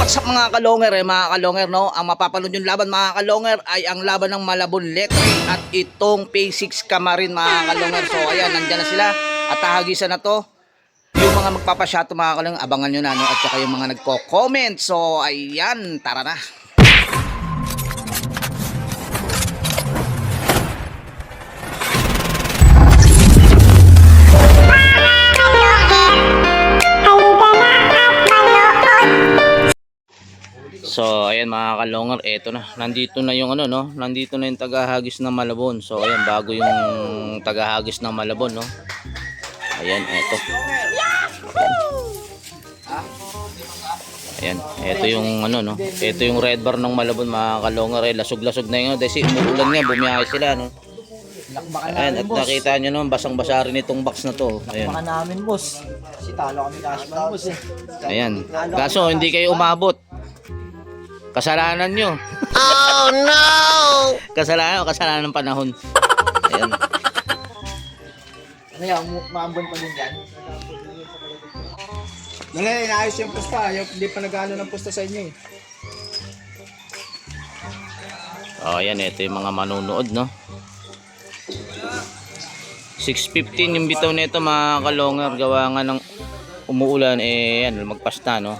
What's up mga kalonger mga kalonger no? Ang mapapanood yung laban mga kalonger ay ang laban ng Malabon Electric at itong P6 Camarin mga kalonger. So ayan, nandyan na sila at hahagisan na to. Yung mga magpapasyato mga kalonger, abangan nyo na no? At saka yung mga nagko-comment. So ayan, tara na. So ayan mga kalonger, eto na. Nandito na yung ano no, nandito na yung tagahagis ng Malabon. So ayan, bago yung tagahagis ng Malabon no. Ayan, eto. Ayan, eto yung ano no. Eto yung red bar ng Malabon mga kalonger. Lasog-lasog na yun dahil umuulan nga, bumiyahe sila no. Ayan, at nakita nyo naman, basang-basa rin itong box na to. Ayan. Baka namin boss. Kasi talo kami cashman boss eh. Ayan. Kaso hindi kayo umabot. Kasalanan nyo. Oh no! Kasalanan ng panahon. Ayan. Ano yan, maambon pa din dyan? Nala, inaayos yung pusta. Hindi pa nag-ano ng pusta sa inyo eh. Oh, ayan, ito yung mga manunood, no? 6:15 yung bitaw nito mga kalonger. Gawa nga ng umuulan, eh, yan, magpasta, no?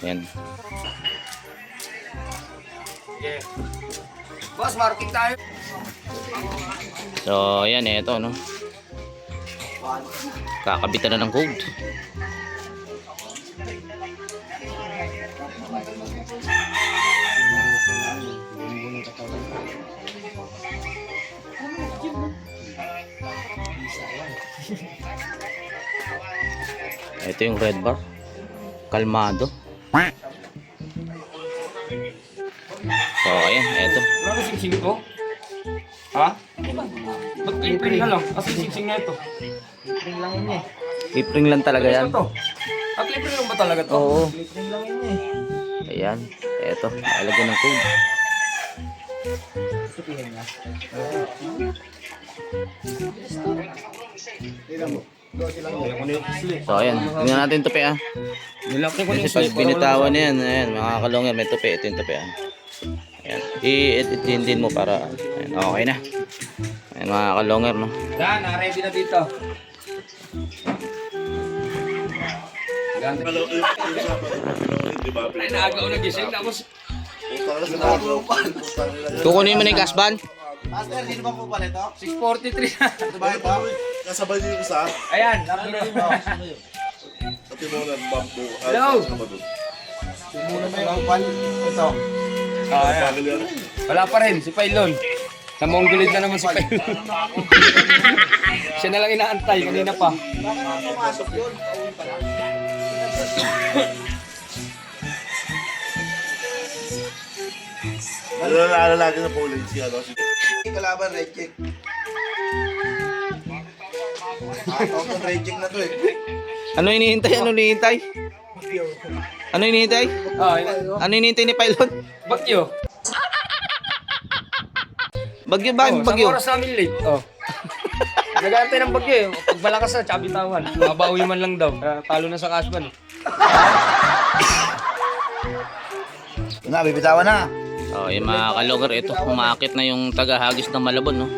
Ayan. Boss, marking tayo. So, ayan, ito, no? Kakabitan na ng code. Ito yung red bar. Kalmado. So, ayan, eto. Ano na singsing ko? Ha? Ba't April na lang? Kasi singsing na ito. Lipring lang yun eh. Lipring lang talaga yan. Ito to. At April lang ba talaga to? Oo. Lipring lang yun eh. Ayan, eto. Nalagyan ng code. Sabihin niya. So, ayan. Tingnan natin tupi, ah. Nilaki ko na Kasi pag binitawan na yan, ayan, mga kalonger, may tupi. Ito yung tupi, ah. Ayan. I-edit mo para, ayan, okay na. Ayan, mga kalonger, no? Yan, ready na dito. Ay, naaga ko nagising. Tapos, Kukunin mo na yung gasban. Master, sino ba po pala ito? 6:43 na. Ito ba ito? Kasabay niyo yung isa, Ayan. pati mo ng bamboo. Hello. Muna na yung pan. Ito. Ayan. Wala pa rin, si Pailon. Sa Mongolid na naman si Pailon. Siya na lang inaantay, kanina pa. Baka nga pumasok yun. Pauwi pa lang. Nalala natin ng police siya, no? Kalaban, red check. Ang red check na to eh. Ano hinihintay? Ano hinihintay? Ano hinihintay? Oh, Ano hinihintay ni Pylon? bagyo. Bagyo ba? Oh, Bagyo? Sa oras namin late. Oh. Nag-aantay ng bagyo eh. Pag malakas na, tsaka bitawan. Mabawi man lang daw. Talo na sa cashman eh. Yun na, bibitawan na. Oh, yung mga kalonger, ito, umakit na yung tagahagis ng Malabon, no?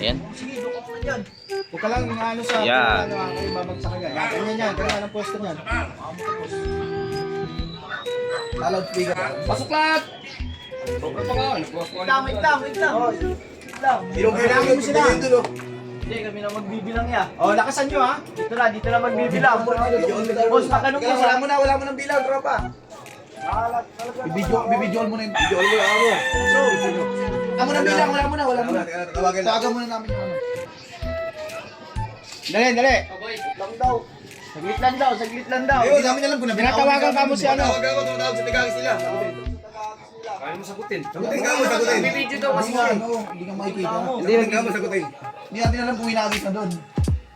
Ayan. Sige, doon ka muna dyan. Huwag ka lang ano sa Yan. ano, kayo babagsak yan. Ganyan yan, ganyan ang pwesto niyan. Lalod speaker. Pasok lahat! Huwag pa ka. Wait lang. Bilangin mo sila. Hindi, kami na magbibilang ya. Oh, lakasan nyo ha. Dito na magbibilang. Boss, matanong ka sa... Wala mo ng bilang, tropa. Bibidyoan mo na yung bidyoan mo. So, wala mo ng bilang, wala mo na. Tawagan mo na namin yung ano. Dali. Saglit lang daw. Ayun, namin alam ko na. Pinatawagan ka mo si ano. Tumawag sa tigagis nila. Kaya mo sagutin. Sagutin ka mo, sagutin. Bibidyo daw kasi nga. Hindi ka makikita. Sagutin ka mo, sagutin. Hindi natin alam kung inagis na doon.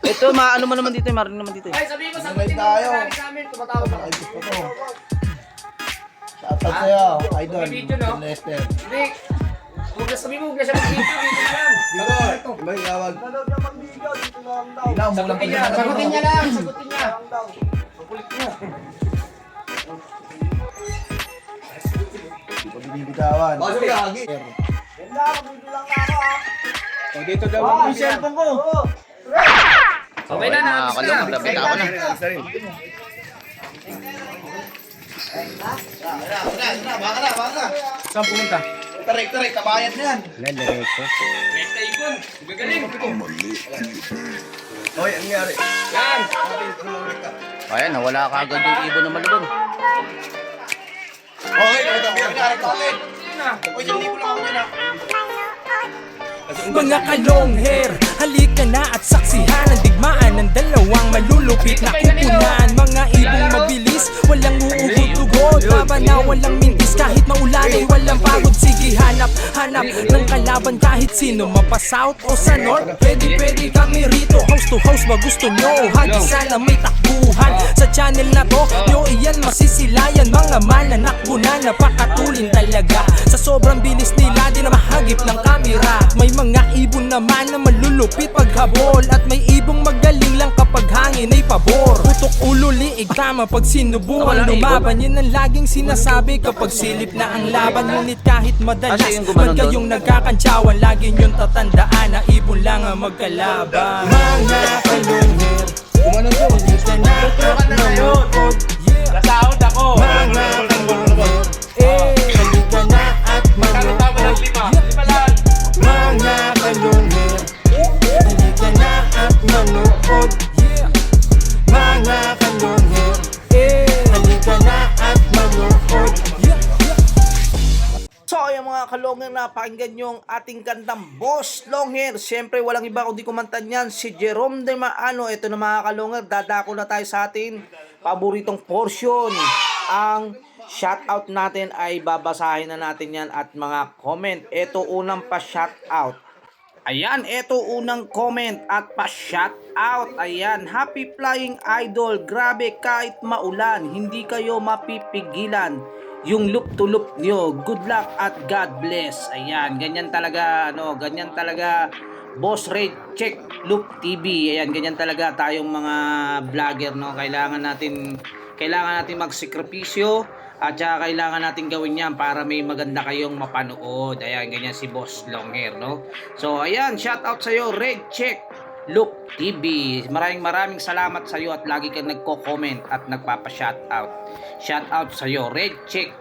Ito, maano mo naman dito, marinig naman dito. Ay, sabihin ko sagutin mo. tayo. Marami sa amin. Tumatawag ako. Ay, gusto ko. Shoutout sa'yo, idol. May video, no? Lester. Hindi. Huwag na sabihin mo, huwag na siya mag-video. Dito na lang. May tawag. Sagutin niya. Sagutin niya lang. Sagutin niya. Bibitawan. Bakit may hagi? O, dito daw Oh, ang yung cellphone ko. Okay na, mga naalis na. kalongger, nabita ko na. Isa rin. Baka na. Saan pumunta? Tarik, kabayad na yan. Besta ikon. Gagaling. Hoy, ang nangyari? Yan. Ayan, nawala ka agad yung ibon na malabon. Okay, tabi yan. Hoy, hindi ko lang ako nila. Mga kalongher, halika na at saksihan ang digmaan ng dalawang malulupit na kupunan. Mga ibong mabilis, walang uuhod-ugod, laban na walang mintis kahit maulan ay walang pagod. Sige, hanap ng kalaban kahit sino, mapa south o sa north. Pwede kami rito, house to house ba gusto nyo? Hagi sana may takbuhan sa channel na to, nyo iyan masisilayan. Mga mananakbo na napakatulin talaga, sa sobrang bilis nila di na mahagip ng kamera. May mga ibon naman na malulupit paghabol, at may ibong magaling lang kapag hangin ay pabor. Putok ulo, liig, tama pag sinubukan lumaban. Yan ang laging sinasabi kapag silip na ang laban. Ngunit kahit madalas Kasi yung gumanon man kayong nagkakantsawan, lagi nyong tatandaan na ibon lang ang magkalaban. Mga kalongher, halika na at manood. Yeah. Nasahod ako. Mga kalongher, halika na at manood. Mga kalongher, halika na at manood. Yeah. Mga kalongher, halika na at manood. Yeah. So ayan mga kalongher, napakinggan nyo ang ating kantang Boss Longhair. Siyempre walang iba kundi kumanta niyan si Jerome de Maano. Ito na mga kalongher, dadako na tayo sa ating paboritong portion. Ang shoutout natin ay babasahin na natin yan at mga comment. Ito unang pa-shoutout. Ayan, ito unang comment at pa-shoutout. Ayan, happy flying idol. Grabe kahit maulan, hindi kayo mapipigilan. Yung loop to loop nyo. Good luck at God bless. Ayan, ganyan talaga, ganyan talaga. Boss Ray Check Loop TV. Ayan, ganyan talaga tayong mga vlogger, Kailangan natin magsikripisyo at saka kailangan natin gawin yan para may maganda kayong mapanood. Ayan, ganyan si Boss Longhair, So, ayan, shout out sa iyo, Red Check Loop TV. Maraming salamat sa iyo at lagi kang nagko-comment at nagpapa-shoutout. Shout out sa iyo, Red Check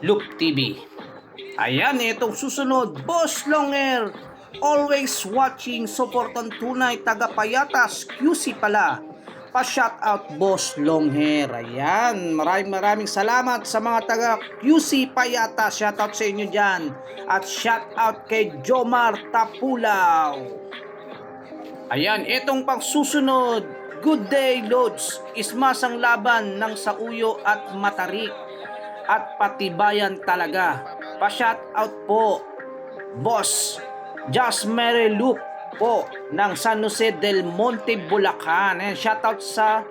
Loop TV. Ayan, itong susunod, Boss Longhair. Always watching, supportan tunay, taga Payatas, QC pala. Pa-shoutout Boss Longhair. Ayan, maraming salamat sa mga taga QC Payatas. Shoutout sa inyo dyan. At shoutout kay Jomar Tapulaw. Ayan, itong pang susunod, Good Day Lods. Ismasang laban ng Sauyo at Matarik at patibayan talaga. Pa-shoutout po Boss Just Mary Loop po ng San Jose del Monte, Bulacan. Ayan, shoutout sa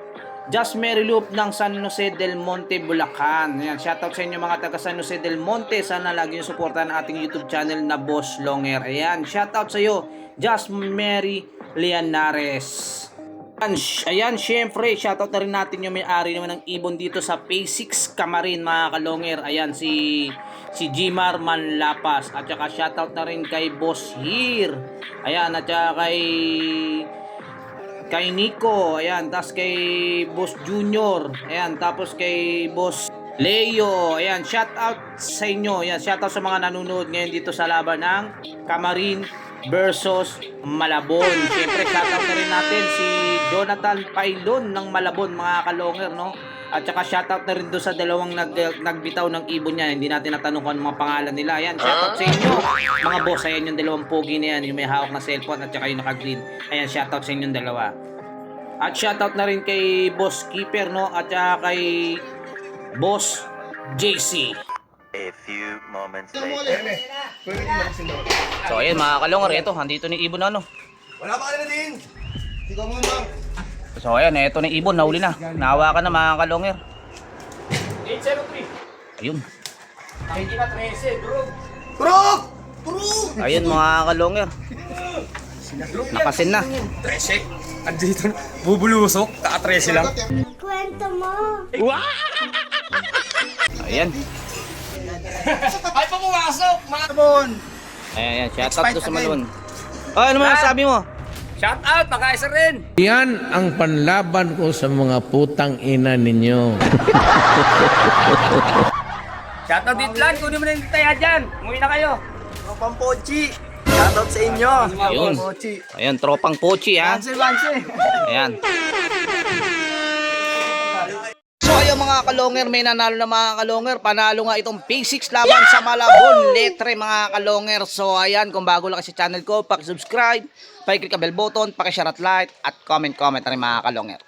Just Mary Loop ng San Jose del Monte, Bulacan. Ayan, shoutout sa inyo mga taga San Jose del Monte. Sana lagi nyo suportahan ang ating YouTube channel na Boss Longhair. Ayan, shoutout sa iyo Just Mary Lianares. Ayan, syempre, shoutout na rin natin yung may-ari naman ng ibon dito sa P6 Camarin, mga kalongher. Ayan, si Jimar Manlapas. At saka shoutout na rin kay Boss Hir. Ayan, at saka kay Nico. Ayan, tapos kay Boss Junior. Ayan, tapos kay Boss Leo. Ayan, shoutout sa inyo. Ayan, shoutout sa mga nanonood ngayon dito sa laban ng Camarin versus Malabon. Siyempre, shoutout na rin natin si Jonathan Pailon ng Malabon, mga kalongher, At saka shoutout na rin doon sa dalawang nagbitaw ng ibon niya. Hindi natin natanong kung ano mga pangalan nila. Ayan, shoutout sa inyo, mga boss. Ayan yung dalawang pogi na yan, yung may hawak na cellphone at saka yung naka-green. Ayan, shoutout sa inyong dalawa. At shoutout na rin kay Boss Keeper, At saka kay Boss JC. A few moments later. So ayan mga kalongher, ito, andito ni ibon na Wala pa ka na din. Sigaw mo lang. So ayan, ito na ibon, nahuli na. Nahawakan na mga kalongher. 803. Ayun. Hindi na 13, bro. Turok! Turok! Ayun mga kalongher. Nakasin na. 13. Andito na. Bubulusok. Taka-13 lang. Kwento mo. Ayan. Ay, pumasok! Malabon. Ayan, shoutout to sa Malabon. Oh, ano man sabi mo? Shout out, pakaisa rin. Yan ang panlaban ko sa mga putang ina ninyo. Shout out dit lang, kunin mo na yung taya dyan. Umuwi na kayo. Tropang Pochi. Shoutout sa inyo. Ayun. Ayan, tropang Pochi ha. Banse. Ayan. So ayun mga kalonger, may nanalo na mga kalonger. Panalo nga itong P6 laban sa Malabon Letre mga kalonger. So ayan, kung bago lang sa channel ko, paki-subscribe, paki-click ang bell button, paki-share at like, at comment na rin mga kalonger.